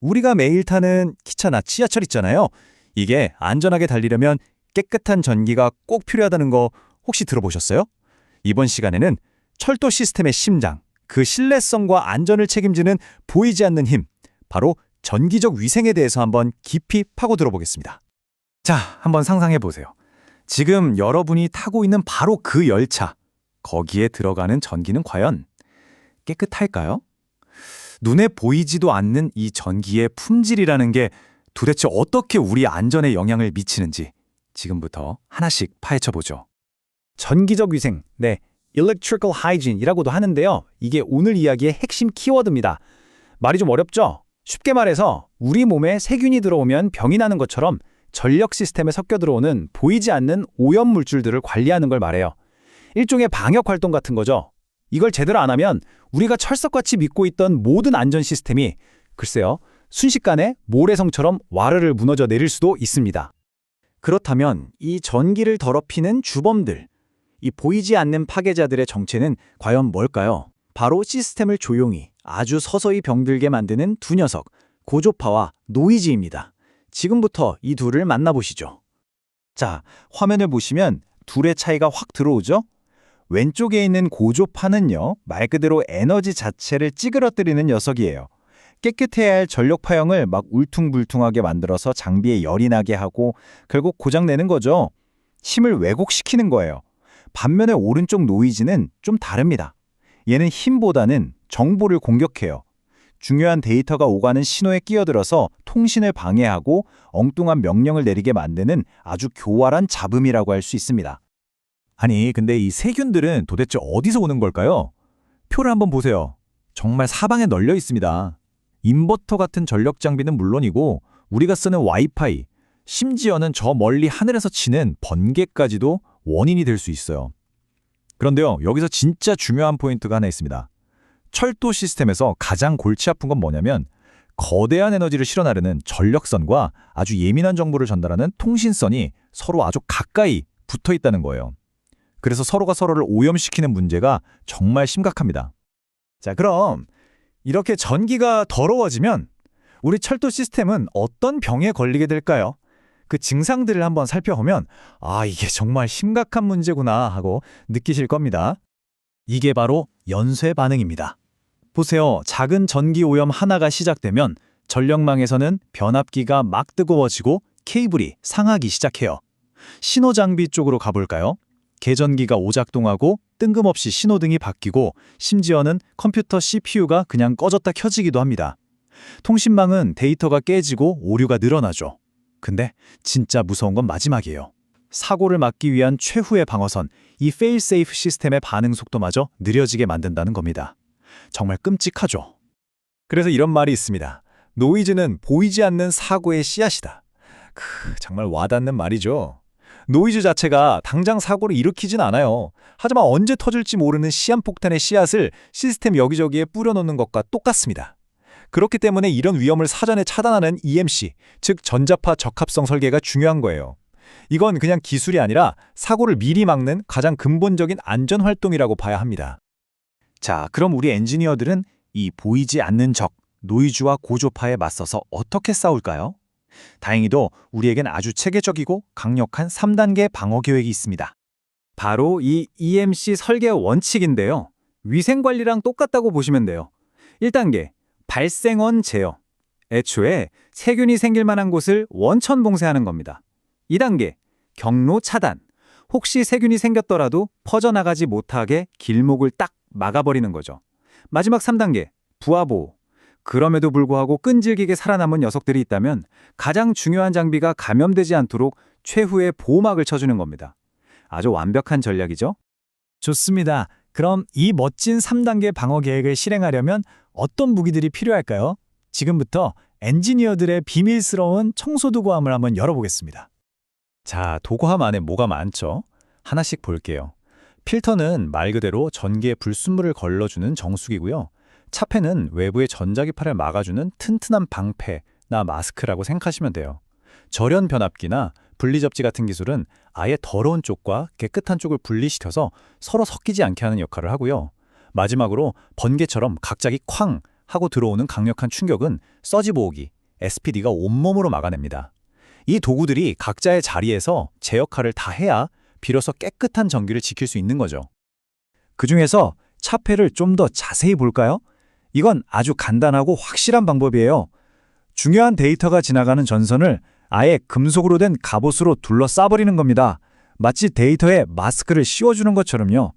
우리가 매일 타는 기차나 지하철 있잖아요. 이게 안전하게 달리려면 깨끗한 전기가 꼭 필요하다는 거 혹시 들어보셨어요? 이번 시간에는 철도 시스템의 심장, 그 신뢰성과 안전을 책임지는 보이지 않는 힘, 바로 전기적 위생에 대해서 한번 깊이 파고들어 보겠습니다. 자, 한번 상상해 보세요. 지금 여러분이 타고 있는 바로 그 열차, 거기에 들어가는 전기는 과연 깨끗할까요? 눈에 보이지도 않는 이 전기의 품질이라는 게 도대체 어떻게 우리 안전에 영향을 미치는지 지금부터 하나씩 파헤쳐 보죠. 전기적 위생, electrical hygiene이라고도 하는데요. 이게 오늘 이야기의 핵심 키워드입니다. 말이 좀 어렵죠? 쉽게 말해서 우리 몸에 세균이 들어오면 병이 나는 것처럼 전력 시스템에 섞여 들어오는 보이지 않는 오염 물질들을 관리하는 걸 말해요. 일종의 방역 활동 같은 거죠. 이걸 제대로 안 하면 우리가 철석같이 믿고 있던 모든 안전 시스템이 글쎄요, 순식간에 모래성처럼 와르르 무너져 내릴 수도 있습니다. 그렇다면 이 전기를 더럽히는 주범들, 이 보이지 않는 파괴자들의 정체는 과연 뭘까요? 바로 시스템을 조용히 아주 서서히 병들게 만드는 두 녀석, 고조파와 노이즈입니다. 지금부터 이 둘을 만나보시죠. 자, 화면을 보시면 둘의 차이가 확 들어오죠? 왼쪽에 있는 고조파는요, 말 그대로 에너지 자체를 찌그러뜨리는 녀석이에요. 깨끗해야 할 전력 파형을 막 울퉁불퉁하게 만들어서 장비에 열이 나게 하고 결국 고장내는 거죠. 힘을 왜곡시키는 거예요. 반면에 오른쪽 노이즈는 좀 다릅니다. 얘는 힘보다는 정보를 공격해요. 중요한 데이터가 오가는 신호에 끼어들어서 통신을 방해하고 엉뚱한 명령을 내리게 만드는 아주 교활한 잡음이라고 할 수 있습니다. 아니, 근데 이 세균들은 도대체 어디서 오는 걸까요? 표를 한번 보세요. 정말 사방에 널려 있습니다. 인버터 같은 전력 장비는 물론이고 우리가 쓰는 와이파이, 심지어는 저 멀리 하늘에서 치는 번개까지도 원인이 될 수 있어요. 그런데요, 여기서 진짜 중요한 포인트가 하나 있습니다. 철도 시스템에서 가장 골치 아픈 건 뭐냐면 거대한 에너지를 실어 나르는 전력선과 아주 예민한 정보를 전달하는 통신선이 서로 아주 가까이 붙어 있다는 거예요. 그래서 서로가 서로를 오염시키는 문제가 정말 심각합니다. 자, 그럼 이렇게 전기가 더러워지면 우리 철도 시스템은 어떤 병에 걸리게 될까요? 그 증상들을 한번 살펴보면 이게 정말 심각한 문제구나 하고 느끼실 겁니다. 이게 바로 연쇄 반응입니다. 보세요. 작은 전기 오염 하나가 시작되면 전력망에서는 변압기가 막 뜨거워지고 케이블이 상하기 시작해요. 신호 장비 쪽으로 가볼까요? 계전기가 오작동하고 뜬금없이 신호등이 바뀌고 심지어는 컴퓨터 CPU가 그냥 꺼졌다 켜지기도 합니다. 통신망은 데이터가 깨지고 오류가 늘어나죠. 근데 진짜 무서운 건 마지막이에요. 사고를 막기 위한 최후의 방어선, 이 fail-safe 시스템의 반응 속도마저 느려지게 만든다는 겁니다. 정말 끔찍하죠. 그래서 이런 말이 있습니다. 노이즈는 보이지 않는 사고의 씨앗이다. 정말 와닿는 말이죠. 노이즈 자체가 당장 사고를 일으키진 않아요. 하지만 언제 터질지 모르는 시한폭탄의 씨앗을 시스템 여기저기에 뿌려놓는 것과 똑같습니다. 그렇기 때문에 이런 위험을 사전에 차단하는 EMC, 즉 전자파 적합성 설계가 중요한 거예요. 이건 그냥 기술이 아니라 사고를 미리 막는 가장 근본적인 안전활동이라고 봐야 합니다. 자, 그럼 우리 엔지니어들은 이 보이지 않는 적, 노이즈와 고조파에 맞서서 어떻게 싸울까요? 다행히도 우리에겐 아주 체계적이고 강력한 3단계 방어 계획이 있습니다. 바로 이 EMC 설계 원칙인데요. 위생관리랑 똑같다고 보시면 돼요. 1단계, 발생원 제어. 애초에 세균이 생길 만한 곳을 원천 봉쇄하는 겁니다. 2단계, 경로 차단. 혹시 세균이 생겼더라도 퍼져나가지 못하게 길목을 딱 막아버리는 거죠. 마지막 3단계, 부하보호. 그럼에도 불구하고 끈질기게 살아남은 녀석들이 있다면 가장 중요한 장비가 감염되지 않도록 최후의 보호막을 쳐주는 겁니다. 아주 완벽한 전략이죠? 좋습니다. 그럼 이 멋진 3단계 방어 계획을 실행하려면 어떤 무기들이 필요할까요? 지금부터 엔지니어들의 비밀스러운 청소 도구함을 한번 열어보겠습니다. 자, 도구함 안에 뭐가 많죠? 하나씩 볼게요. 필터는 말 그대로 전기에 불순물을 걸러주는 정수기고요. 차폐는 외부의 전자기파를 막아주는 튼튼한 방패나 마스크라고 생각하시면 돼요. 절연 변압기나 분리접지 같은 기술은 아예 더러운 쪽과 깨끗한 쪽을 분리시켜서 서로 섞이지 않게 하는 역할을 하고요. 마지막으로 번개처럼 갑자기 쾅 하고 들어오는 강력한 충격은 서지 보호기, SPD가 온몸으로 막아냅니다. 이 도구들이 각자의 자리에서 제 역할을 다 해야 비로소 깨끗한 전기를 지킬 수 있는 거죠. 그중에서 차폐를 좀 더 자세히 볼까요? 이건 아주 간단하고 확실한 방법이에요. 중요한 데이터가 지나가는 전선을 아예 금속으로 된 갑옷으로 둘러싸버리는 겁니다. 마치 데이터에 마스크를 씌워주는 것처럼요.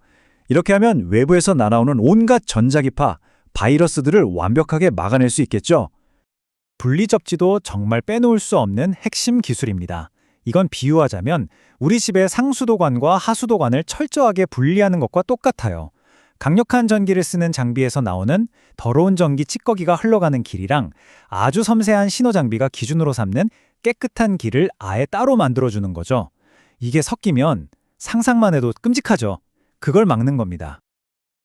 이렇게 하면 외부에서 날아오는 온갖 전자기파, 바이러스들을 완벽하게 막아낼 수 있겠죠. 분리접지도 정말 빼놓을 수 없는 핵심 기술입니다. 이건 비유하자면 우리 집의 상수도관과 하수도관을 철저하게 분리하는 것과 똑같아요. 강력한 전기를 쓰는 장비에서 나오는 더러운 전기 찌꺼기가 흘러가는 길이랑 아주 섬세한 신호 장비가 기준으로 삼는 깨끗한 길을 아예 따로 만들어주는 거죠. 이게 섞이면 상상만 해도 끔찍하죠. 그걸 막는 겁니다.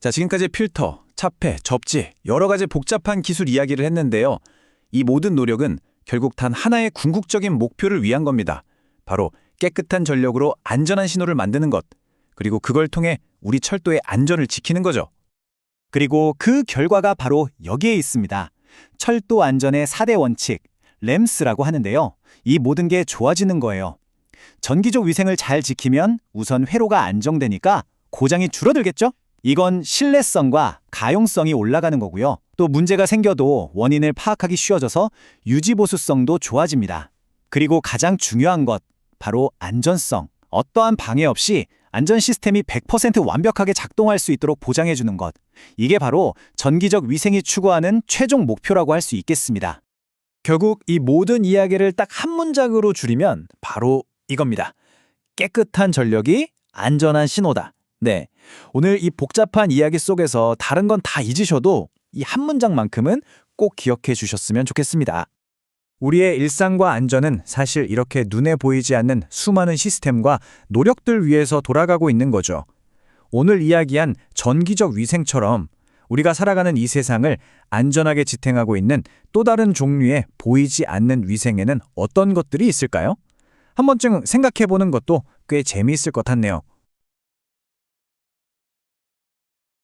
자, 지금까지 필터, 차폐, 접지, 여러 가지 복잡한 기술 이야기를 했는데요. 이 모든 노력은 결국 단 하나의 궁극적인 목표를 위한 겁니다. 바로 깨끗한 전력으로 안전한 신호를 만드는 것, 그리고 그걸 통해 우리 철도의 안전을 지키는 거죠. 그리고 그 결과가 바로 여기에 있습니다. 철도 안전의 4대 원칙, 램스라고 하는데요. 이 모든 게 좋아지는 거예요. 전기적 위생을 잘 지키면 우선 회로가 안정되니까 고장이 줄어들겠죠? 이건 신뢰성과 가용성이 올라가는 거고요. 또 문제가 생겨도 원인을 파악하기 쉬워져서 유지보수성도 좋아집니다. 그리고 가장 중요한 것, 바로 안전성. 어떠한 방해 없이 안전 시스템이 100% 완벽하게 작동할 수 있도록 보장해주는 것. 이게 바로 전기적 위생이 추구하는 최종 목표라고 할 수 있겠습니다. 결국 이 모든 이야기를 딱 한 문장으로 줄이면 바로 이겁니다. 깨끗한 전력이 안전한 신호다. 네, 오늘 이 복잡한 이야기 속에서 다른 건 다 잊으셔도 이 한 문장만큼은 꼭 기억해 주셨으면 좋겠습니다. 우리의 일상과 안전은 사실 이렇게 눈에 보이지 않는 수많은 시스템과 노력들 위해서 돌아가고 있는 거죠. 오늘 이야기한 전기적 위생처럼 우리가 살아가는 이 세상을 안전하게 지탱하고 있는 또 다른 종류의 보이지 않는 위생에는 어떤 것들이 있을까요? 한 번쯤 생각해 보는 것도 꽤 재미있을 것 같네요.